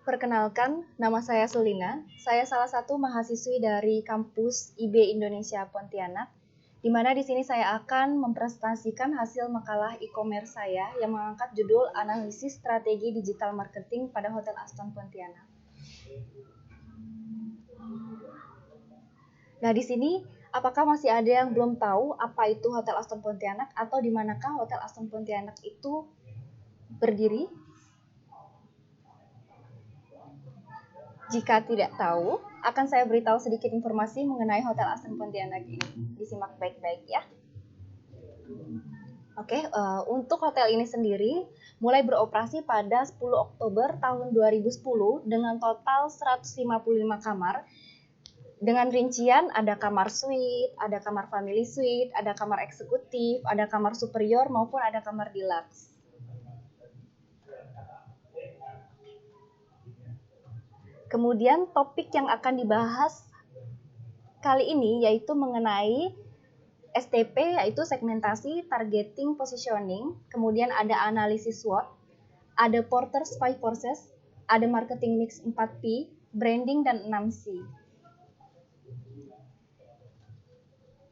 Perkenalkan, nama saya Sulina. Saya salah satu mahasiswi dari kampus IB Indonesia Pontianak, di mana di sini saya akan mempresentasikan hasil makalah e-commerce saya yang mengangkat judul Analisis Strategi Digital Marketing pada Hotel Aston Pontianak. Nah, di sini apakah masih ada yang belum tahu apa itu Hotel Aston Pontianak atau di manakah Hotel Aston Pontianak itu berdiri? Jika tidak tahu, akan saya beritahu sedikit informasi mengenai Hotel Aston Pontianak ini. Disimak baik-baik ya. Oke, untuk hotel ini sendiri mulai beroperasi pada 10 Oktober tahun 2010 dengan total 155 kamar. Dengan rincian ada kamar suite, ada kamar family suite, ada kamar eksekutif, ada kamar superior maupun ada kamar deluxe. Kemudian topik yang akan dibahas kali ini yaitu mengenai STP, yaitu segmentasi, targeting, positioning. Kemudian ada analisis SWOT, ada Porter's 5 Forces, ada marketing mix 4P, branding, dan 6C.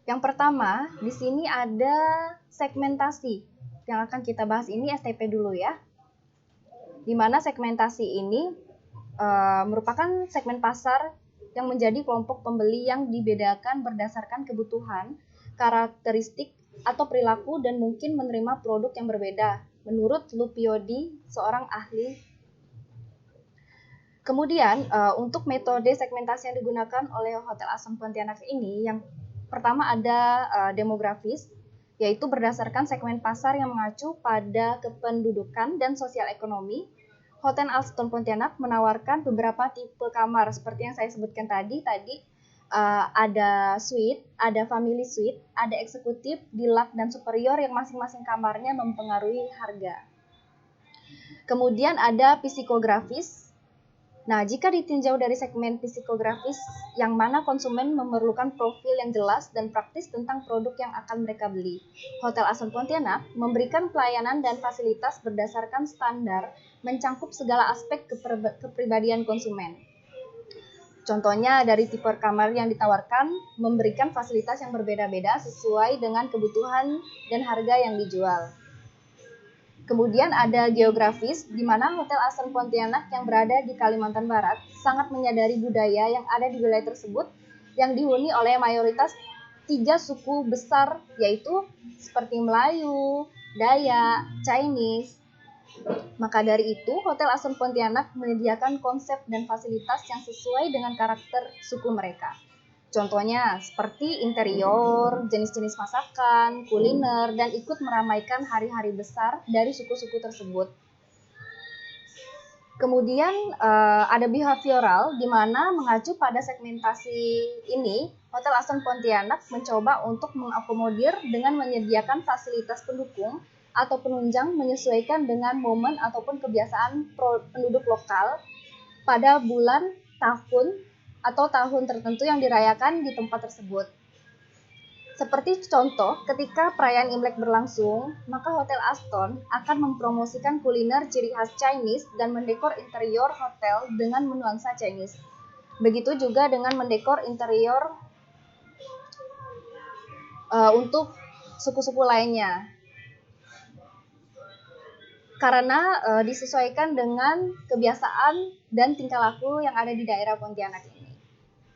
Yang pertama, di sini ada segmentasi. Yang akan kita bahas ini STP dulu ya. Di mana segmentasi ini merupakan segmen pasar yang menjadi kelompok pembeli yang dibedakan berdasarkan kebutuhan, karakteristik, atau perilaku dan mungkin menerima produk yang berbeda, menurut Lupiodi, seorang ahli. Kemudian, untuk metode segmentasi yang digunakan oleh Hotel Aston Pontianak ini, yang pertama ada demografis, yaitu berdasarkan segmen pasar yang mengacu pada kependudukan dan sosial ekonomi. Hotel Aston Pontianak menawarkan beberapa tipe kamar seperti yang saya sebutkan tadi ada suite, ada family suite, ada eksekutif, deluxe, dan superior yang masing-masing kamarnya mempengaruhi harga. Kemudian ada psikografis. Nah, jika ditinjau dari segmen psikografis, yang mana konsumen memerlukan profil yang jelas dan praktis tentang produk yang akan mereka beli. Hotel Aston Pontianak memberikan pelayanan dan fasilitas berdasarkan standar, mencangkup segala aspek kepribadian konsumen. Contohnya dari tipe kamar yang ditawarkan, memberikan fasilitas yang berbeda-beda sesuai dengan kebutuhan dan harga yang dijual. Kemudian ada geografis, di mana Hotel Aston Pontianak yang berada di Kalimantan Barat sangat menyadari budaya yang ada di wilayah tersebut yang dihuni oleh mayoritas 3 suku besar, yaitu seperti Melayu, Dayak, Chinese. Maka dari itu, Hotel Aston Pontianak menyediakan konsep dan fasilitas yang sesuai dengan karakter suku mereka. Contohnya seperti interior, jenis-jenis masakan, kuliner, dan ikut meramaikan hari-hari besar dari suku-suku tersebut. Kemudian ada behavioral, di mana mengacu pada segmentasi ini, Hotel Aston Pontianak mencoba untuk mengakomodir dengan menyediakan fasilitas pendukung atau penunjang menyesuaikan dengan momen ataupun kebiasaan penduduk lokal pada bulan, tahun, atau tahun tertentu yang dirayakan di tempat tersebut. Seperti contoh, ketika perayaan Imlek berlangsung, maka Hotel Aston akan mempromosikan kuliner ciri khas Chinese dan mendekor interior hotel dengan nuansa Chinese. Begitu juga dengan mendekor interior untuk suku-suku lainnya. Karena disesuaikan dengan kebiasaan dan tingkah laku yang ada di daerah Pontianak ini.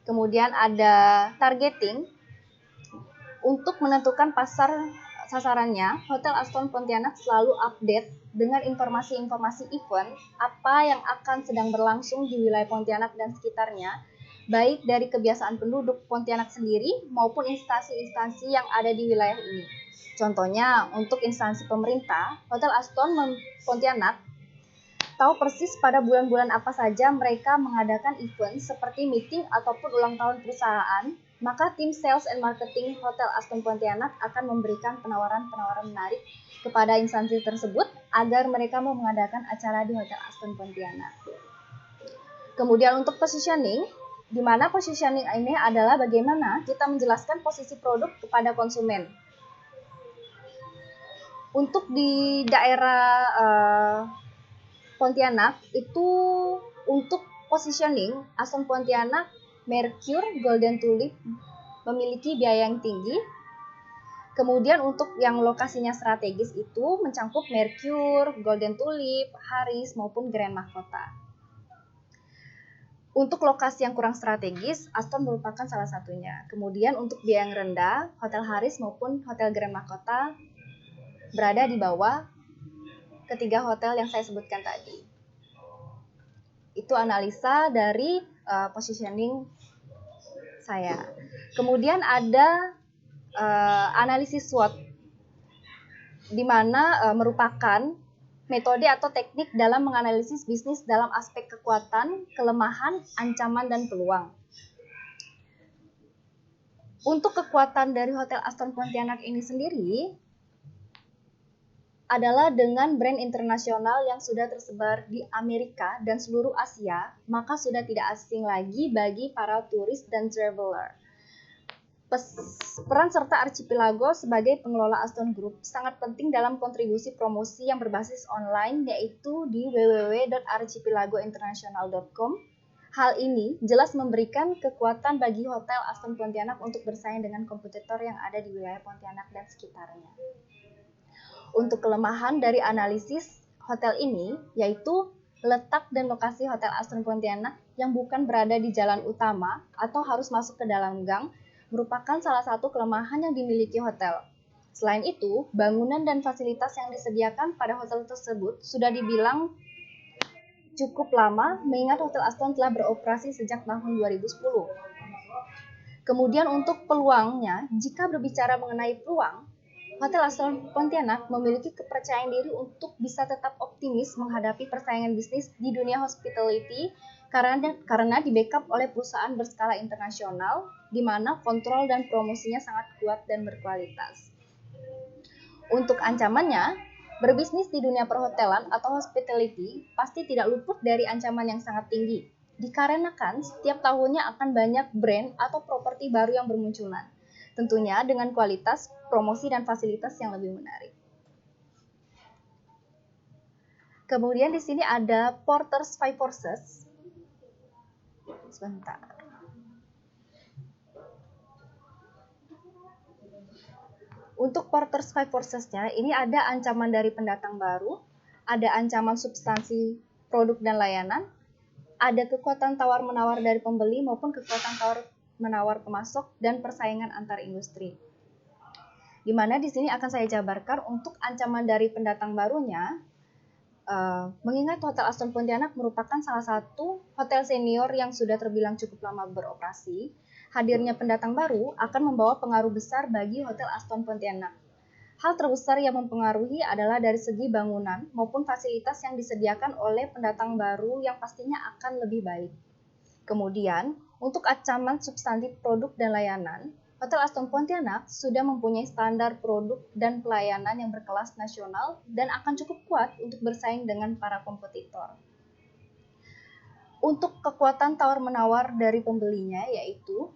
Kemudian ada targeting. Untuk menentukan pasar sasarannya, Hotel Aston Pontianak selalu update dengan informasi-informasi event apa yang akan sedang berlangsung di wilayah Pontianak dan sekitarnya, baik dari kebiasaan penduduk Pontianak sendiri maupun instansi-instansi yang ada di wilayah ini. Contohnya, untuk instansi pemerintah, Hotel Aston Pontianak tahu persis pada bulan-bulan apa saja mereka mengadakan event seperti meeting ataupun ulang tahun perusahaan, maka tim sales and marketing Hotel Aston Pontianak akan memberikan penawaran-penawaran menarik kepada instansi tersebut agar mereka mau mengadakan acara di Hotel Aston Pontianak. Kemudian untuk positioning, di mana positioning ini adalah bagaimana kita menjelaskan posisi produk kepada konsumen. Untuk di daerah Pontianak itu untuk positioning Aston Pontianak, Mercure, Golden Tulip memiliki biaya yang tinggi. Kemudian untuk yang lokasinya strategis itu mencakup Mercure, Golden Tulip, Harris maupun Grand Mahkota. Untuk lokasi yang kurang strategis, Aston merupakan salah satunya. Kemudian untuk biaya yang rendah, Hotel Harris maupun Hotel Grand Mahkota berada di bawah ketiga hotel yang saya sebutkan tadi. Itu analisa dari positioning saya. Kemudian ada analisis SWOT, di mana merupakan metode atau teknik dalam menganalisis bisnis dalam aspek kekuatan, kelemahan, ancaman, dan peluang. Untuk kekuatan dari Hotel Aston Pontianak ini sendiri adalah dengan brand internasional yang sudah tersebar di Amerika dan seluruh Asia, maka sudah tidak asing lagi bagi para turis dan traveler. Peran serta Archipelago sebagai pengelola Aston Group sangat penting dalam kontribusi promosi yang berbasis online, yaitu di www.archipelagointernational.com. Hal ini jelas memberikan kekuatan bagi Hotel Aston Pontianak untuk bersaing dengan kompetitor yang ada di wilayah Pontianak dan sekitarnya. Untuk kelemahan dari analisis hotel ini, yaitu letak dan lokasi Hotel Aston Pontianak yang bukan berada di jalan utama atau harus masuk ke dalam gang, merupakan salah satu kelemahan yang dimiliki hotel. Selain itu, bangunan dan fasilitas yang disediakan pada hotel tersebut sudah dibilang cukup lama, mengingat Hotel Aston telah beroperasi sejak tahun 2010. Kemudian untuk peluangnya, jika berbicara mengenai peluang, Hotel Aston Pontianak memiliki kepercayaan diri untuk bisa tetap optimis menghadapi persaingan bisnis di dunia hospitality karena di-backup oleh perusahaan berskala internasional, di mana kontrol dan promosinya sangat kuat dan berkualitas. Untuk ancamannya, berbisnis di dunia perhotelan atau hospitality pasti tidak luput dari ancaman yang sangat tinggi, dikarenakan setiap tahunnya akan banyak brand atau properti baru yang bermunculan, tentunya dengan kualitas, promosi, dan fasilitas yang lebih menarik. Kemudian di sini ada Porter's Five Forces. Sebentar. Untuk Porter's Five Forces-nya, ini ada ancaman dari pendatang baru, ada ancaman substansi produk dan layanan, ada kekuatan tawar-menawar dari pembeli maupun kekuatan tawar-menawar pemasok, dan persaingan antar industri. Di mana di sini akan saya jabarkan untuk ancaman dari pendatang barunya, mengingat Hotel Aston Pontianak merupakan salah satu hotel senior yang sudah terbilang cukup lama beroperasi, hadirnya pendatang baru akan membawa pengaruh besar bagi Hotel Aston Pontianak. Hal terbesar yang mempengaruhi adalah dari segi bangunan maupun fasilitas yang disediakan oleh pendatang baru yang pastinya akan lebih baik. Kemudian, untuk ancaman substantif produk dan layanan, Hotel Aston Pontianak sudah mempunyai standar produk dan pelayanan yang berkelas nasional dan akan cukup kuat untuk bersaing dengan para kompetitor. Untuk kekuatan tawar-menawar dari pembelinya, yaitu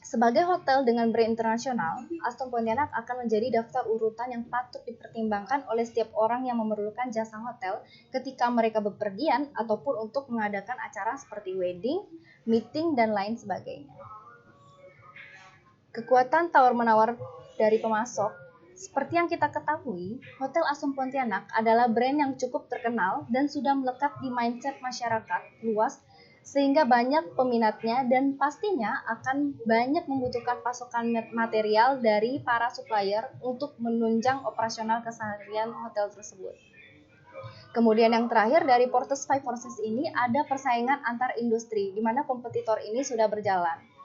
sebagai hotel dengan brand internasional, Aston Pontianak akan menjadi daftar urutan yang patut dipertimbangkan oleh setiap orang yang memerlukan jasa hotel ketika mereka bepergian ataupun untuk mengadakan acara seperti wedding, meeting, dan lain sebagainya. Kekuatan tawar-menawar dari pemasok, seperti yang kita ketahui, Hotel Aston Pontianak adalah brand yang cukup terkenal dan sudah melekat di mindset masyarakat luas sehingga banyak peminatnya dan pastinya akan banyak membutuhkan pasokan material dari para supplier untuk menunjang operasional keseharian hotel tersebut. Kemudian yang terakhir dari Porter's Five Forces ini ada persaingan antar industri, di mana kompetitor ini sudah berjalan.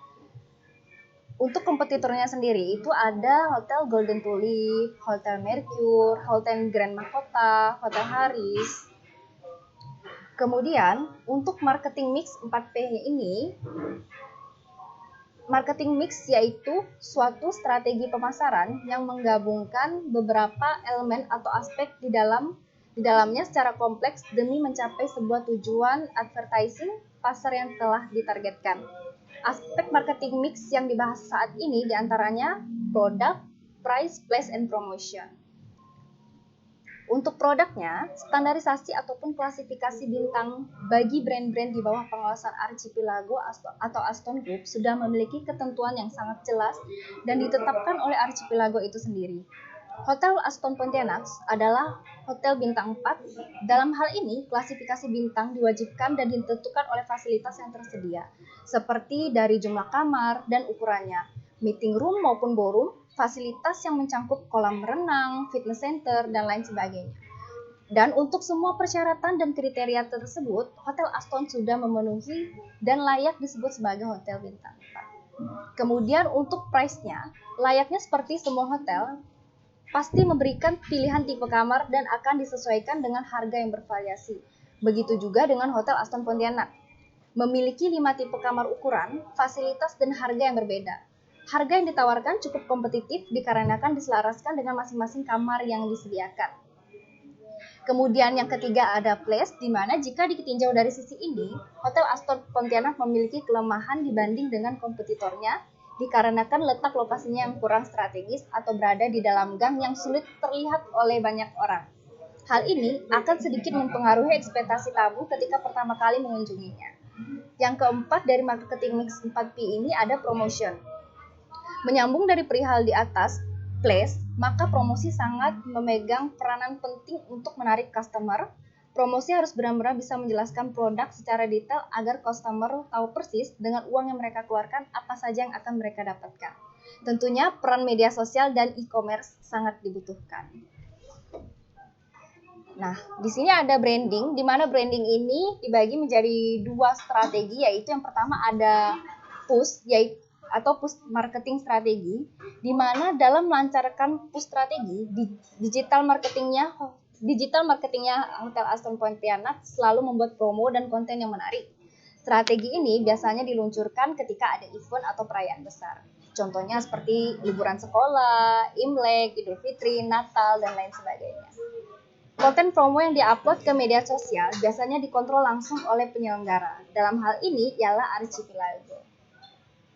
Untuk kompetitornya sendiri itu ada Hotel Golden Tulip, Hotel Mercure, Hotel Grand Mahkota, Hotel Harris. Kemudian untuk marketing mix 4P-nya ini, marketing mix yaitu suatu strategi pemasaran yang menggabungkan beberapa elemen atau aspek di dalamnya secara kompleks demi mencapai sebuah tujuan advertising pasar yang telah ditargetkan. Aspek marketing mix yang dibahas saat ini diantaranya product, price, place, and promotion. Untuk produknya, standarisasi ataupun klasifikasi bintang bagi brand-brand di bawah pengawasan Archipelago atau Aston Group sudah memiliki ketentuan yang sangat jelas dan ditetapkan oleh Archipelago itu sendiri. Hotel Aston Pontianak adalah hotel bintang 4. Dalam hal ini, klasifikasi bintang diwajibkan dan ditentukan oleh fasilitas yang tersedia, seperti dari jumlah kamar dan ukurannya, meeting room maupun ballroom, fasilitas yang mencangkup kolam renang, fitness center, dan lain sebagainya. Dan untuk semua persyaratan dan kriteria tersebut, Hotel Aston sudah memenuhi dan layak disebut sebagai hotel bintang 4. Kemudian untuk price-nya, layaknya seperti semua hotel, pasti memberikan pilihan tipe kamar dan akan disesuaikan dengan harga yang bervariasi. Begitu juga dengan Hotel Aston Pontianak. Memiliki 5 tipe kamar ukuran, fasilitas, dan harga yang berbeda. Harga yang ditawarkan cukup kompetitif dikarenakan diselaraskan dengan masing-masing kamar yang disediakan. Kemudian yang ketiga ada place, di mana jika ditinjau dari sisi ini, Hotel Aston Pontianak memiliki kelemahan dibanding dengan kompetitornya dikarenakan letak lokasinya yang kurang strategis atau berada di dalam gang yang sulit terlihat oleh banyak orang. Hal ini akan sedikit mempengaruhi ekspektasi tamu ketika pertama kali mengunjunginya. Yang keempat dari marketing mix 4P ini ada promotion. Menyambung dari perihal di atas, place, maka promosi sangat memegang peranan penting untuk menarik customer. Promosi harus benar-benar bisa menjelaskan produk secara detail agar customer tahu persis dengan uang yang mereka keluarkan apa saja yang akan mereka dapatkan. Tentunya peran media sosial dan e-commerce sangat dibutuhkan. Nah, di sini ada branding, di mana branding ini dibagi menjadi 2 strategi, yaitu yang pertama ada push, yaitu atau push marketing strategi, di mana dalam melancarkan push strategi, digital marketingnya Hotel Aston Pontianak selalu membuat promo dan konten yang menarik. Strategi ini biasanya diluncurkan ketika ada event atau perayaan besar. Contohnya seperti liburan sekolah, Imlek, Idul Fitri, Natal, dan lain sebagainya. Konten promo yang diupload ke media sosial biasanya dikontrol langsung oleh penyelenggara. Dalam hal ini ialah Archipelago.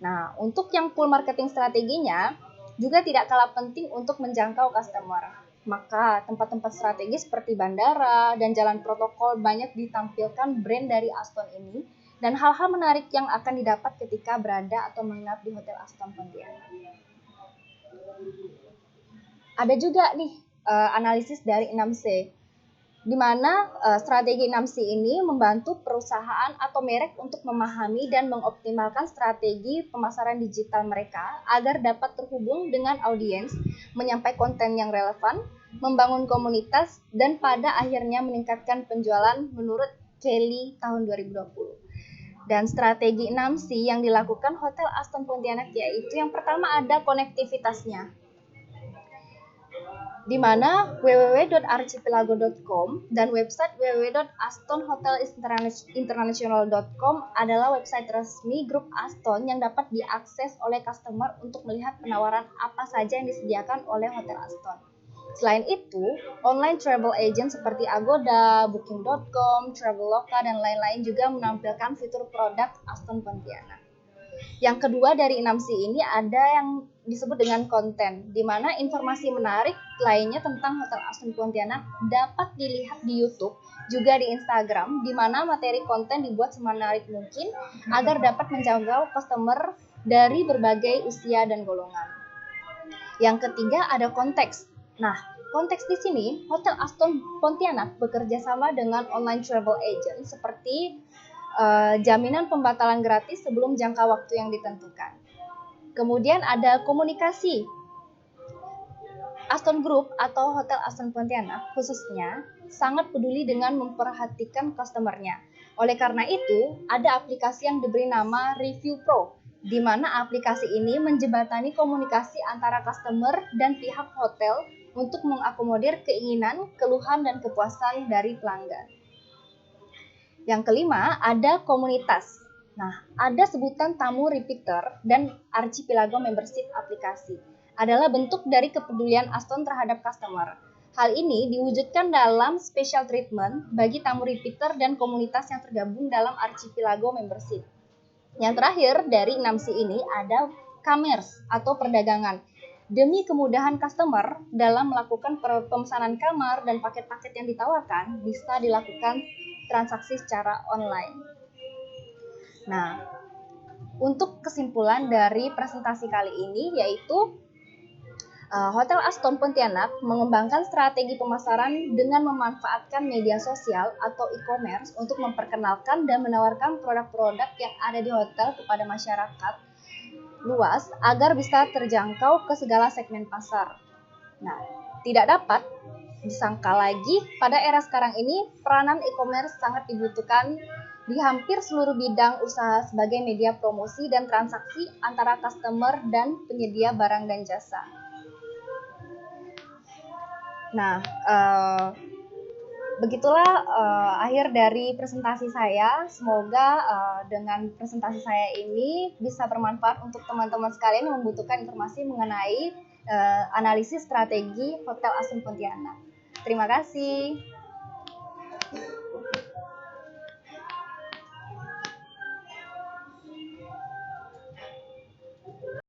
Nah, untuk yang full marketing strateginya juga tidak kalah penting untuk menjangkau customer. Maka tempat-tempat strategis seperti bandara dan jalan protokol banyak ditampilkan brand dari Aston ini dan hal-hal menarik yang akan didapat ketika berada atau menginap di Hotel Aston Pontianak. Ada juga nih analisis dari 6C, di mana strategi 6C ini membantu perusahaan atau merek untuk memahami dan mengoptimalkan strategi pemasaran digital mereka agar dapat terhubung dengan audiens, menyampaikan konten yang relevan, membangun komunitas, dan pada akhirnya meningkatkan penjualan menurut Kelly tahun 2020. Dan strategi 6C yang dilakukan Hotel Aston Pontianak yaitu yang pertama ada konektivitasnya, di mana www.archipelago.com dan website www.astonhotelinternational.com adalah website resmi grup Aston yang dapat diakses oleh customer untuk melihat penawaran apa saja yang disediakan oleh Hotel Aston. Selain itu, online travel agent seperti Agoda, Booking.com, Traveloka, dan lain-lain juga menampilkan fitur produk Aston Pontianak. Yang kedua dari 6C ini ada yang disebut dengan konten, di mana informasi menarik lainnya tentang Hotel Aston Pontianak dapat dilihat di YouTube, juga di Instagram, di mana materi konten dibuat semenarik mungkin agar dapat menjangkau customer dari berbagai usia dan golongan. Yang ketiga ada konteks. Nah, konteks di sini Hotel Aston Pontianak bekerja sama dengan online travel agent seperti jaminan pembatalan gratis sebelum jangka waktu yang ditentukan. Kemudian ada komunikasi. Aston Group atau Hotel Aston Pontianak khususnya sangat peduli dengan memperhatikan customernya. Oleh karena itu, ada aplikasi yang diberi nama Review Pro, di mana aplikasi ini menjembatani komunikasi antara customer dan pihak hotel untuk mengakomodir keinginan, keluhan, dan kepuasan dari pelanggan. Yang kelima, ada komunitas. Nah, ada sebutan tamu repeater dan Archipelago membership aplikasi. Adalah bentuk dari kepedulian Aston terhadap customer. Hal ini diwujudkan dalam special treatment bagi tamu repeater dan komunitas yang tergabung dalam Archipelago membership. Yang terakhir dari 6C ini ada commerce atau perdagangan. Demi kemudahan customer dalam melakukan pemesanan kamar dan paket-paket yang ditawarkan, bisa dilakukan transaksi secara online. Nah, untuk kesimpulan dari presentasi kali ini yaitu Hotel Aston Pontianak mengembangkan strategi pemasaran dengan memanfaatkan media sosial atau e-commerce untuk memperkenalkan dan menawarkan produk-produk yang ada di hotel kepada masyarakat luas agar bisa terjangkau ke segala segmen pasar. Nah, tidak dapat disangka lagi pada era sekarang ini peranan e-commerce sangat dibutuhkan di hampir seluruh bidang usaha sebagai media promosi dan transaksi antara customer dan penyedia barang dan jasa. Nah, begitulah akhir dari presentasi saya. Semoga dengan presentasi saya ini bisa bermanfaat untuk teman-teman sekalian yang membutuhkan informasi mengenai analisis strategi Hotel Aston Pontianak. Terima kasih.